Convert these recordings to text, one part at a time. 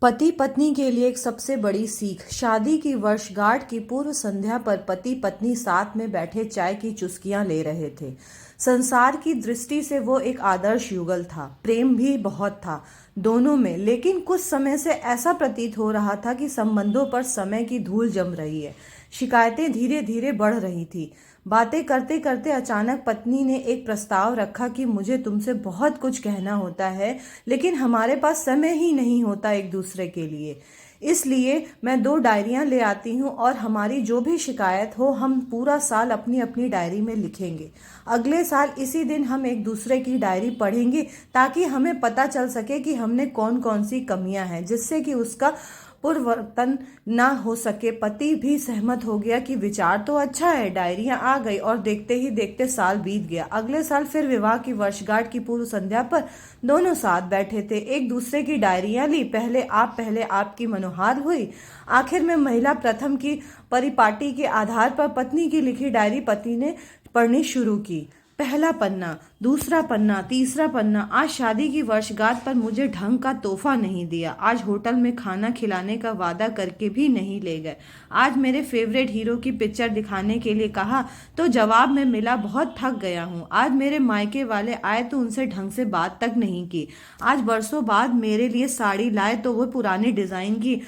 पति पत्नी के लिए एक सबसे बड़ी सीख। शादी की वर्षगांठ की पूर्व संध्या पर पति पत्नी साथ में बैठे चाय की चुस्कियां ले रहे थे। संसार की दृष्टि से वो एक आदर्श युगल था। प्रेम भी बहुत था दोनों में, लेकिन कुछ समय से ऐसा प्रतीत हो रहा था कि संबंधों पर समय की धूल जम रही है। शिकायतें धीरे धीरे बढ़ रही थी। बातें करते करते अचानक पत्नी ने एक प्रस्ताव रखा कि मुझे तुमसे बहुत कुछ कहना होता है, लेकिन हमारे पास समय ही नहीं होता एक दूसरे के लिए। इसलिए मैं 2 डायरियां ले आती हूँ और हमारी जो भी शिकायत हो हम पूरा साल अपनी अपनी डायरी में लिखेंगे। अगले साल इसी दिन हम एक दूसरे की डायरी पढ़ेंगे ताकि हमें पता चल सके कि हमने कौन कौन सी कमियां हैं, जिससे कि उसका पुनर्वर्तन ना हो सके। पति भी सहमत हो गया कि विचार तो अच्छा है। डायरियां आ गई और देखते ही देखते साल बीत गया। अगले साल फिर विवाह की वर्षगांठ की पूर्व संध्या पर दोनों साथ बैठे थे, एक दूसरे की डायरियां ली। पहले आप की मनोहार हुई। आखिर में महिला प्रथम की परिपाटी के आधार पर पत्नी की लिखी डायरी पति ने पढ़नी शुरू की। पहला पन्ना, दूसरा पन्ना, तीसरा पन्ना। आज शादी की वर्षगांठ पर मुझे ढंग का तोहफा नहीं दिया। आज होटल में खाना खिलाने का वादा करके भी नहीं ले गए। आज मेरे फेवरेट हीरो की पिक्चर दिखाने के लिए कहा तो जवाब में मिला बहुत थक गया हूँ। आज मेरे मायके वाले आए तो उनसे ढंग से बात तक नहीं की। आज बरसों बाद मेरे लिए साड़ी लाए तो वो पुराने डिजाइन की।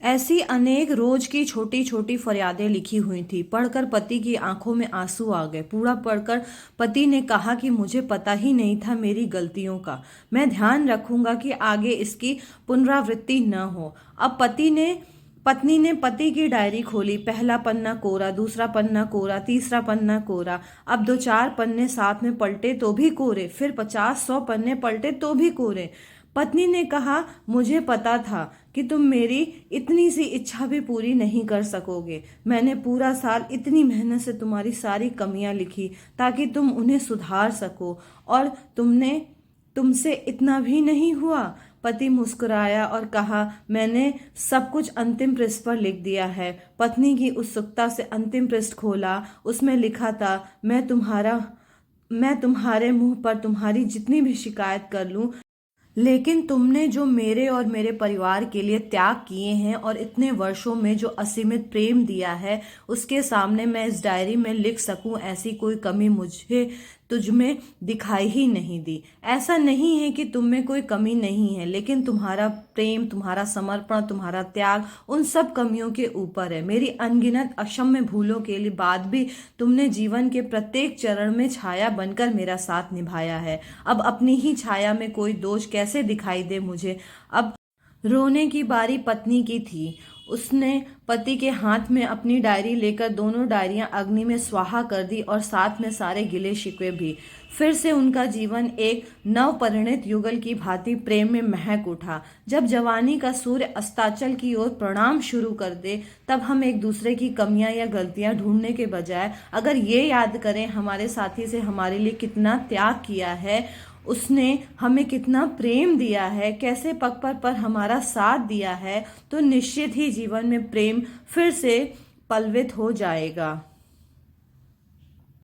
ऐसी अनेक रोज की छोटी छोटी फरियादें लिखी हुई थी। पढ़कर पति की आंखों में आंसू आ गए। पूरा पढ़कर पति ने कहा कि मुझे पता ही नहीं था मेरी गलतियों का। मैं ध्यान रखूंगा कि आगे इसकी पुनरावृत्ति न हो। अब पत्नी ने पति की डायरी खोली। पहला पन्ना कोरा, दूसरा पन्ना कोरा, तीसरा पन्ना कोरा। अब 2-4 पन्ने साथ में पलटे तो भी कोरे, फिर 50-100 पन्ने पलटे तो भी कोरे। पत्नी ने कहा, मुझे पता था कि तुम मेरी इतनी सी इच्छा भी पूरी नहीं कर सकोगे। मैंने पूरा साल इतनी मेहनत से तुम्हारी सारी कमियां लिखी ताकि तुम उन्हें सुधार सको, और तुमसे इतना भी नहीं हुआ। पति मुस्कुराया और कहा, मैंने सब कुछ अंतिम पृष्ठ पर लिख दिया है। पत्नी की उत्सुकता से अंतिम पृष्ठ खोला। उसमें लिखा था, मैं तुम्हारे मुंह पर तुम्हारी जितनी भी शिकायत कर लूं, लेकिन तुमने जो मेरे और मेरे परिवार के लिए त्याग किए हैं और इतने वर्षों में जो असीमित प्रेम दिया है, उसके सामने मैं इस डायरी में लिख सकूं, ऐसी कोई कमी मुझे तुझ में दिखाई ही नहीं दी। ऐसा नहीं है कि तुम में कोई कमी नहीं है, लेकिन तुम्हारा प्रेम, तुम्हारा समर्पण, तुम्हारा त्याग उन सब कमियों के ऊपर है। मेरी अनगिनत अक्षम्य भूलों के लिए बाद भी तुमने जीवन के प्रत्येक चरण में छाया बनकर मेरा साथ निभाया है। अब अपनी ही छाया में कोई दोष कैसे दिखाई दे मुझे। अब रोने की बारी पत्नी की थी। उसने पति के हाथ में अपनी डायरी लेकर दोनों डायरियां अग्नि में स्वाहा कर दी और साथ में सारे गिले शिकवे भी। फिर से उनका जीवन एक नवपरिणीत युगल की भांति प्रेम में महक उठा। जब जवानी का सूर्य अस्ताचल की ओर प्रणाम शुरू कर दे, तब हम एक दूसरे की कमियां या गलतियां ढूंढने के बजाय अगर ये याद करें हमारे साथी से हमारे लिए कितना त्याग किया है, उसने हमें कितना प्रेम दिया है, कैसे पग पर हमारा साथ दिया है, तो निश्चित ही जीवन में प्रेम फिर से पल्वित हो जाएगा।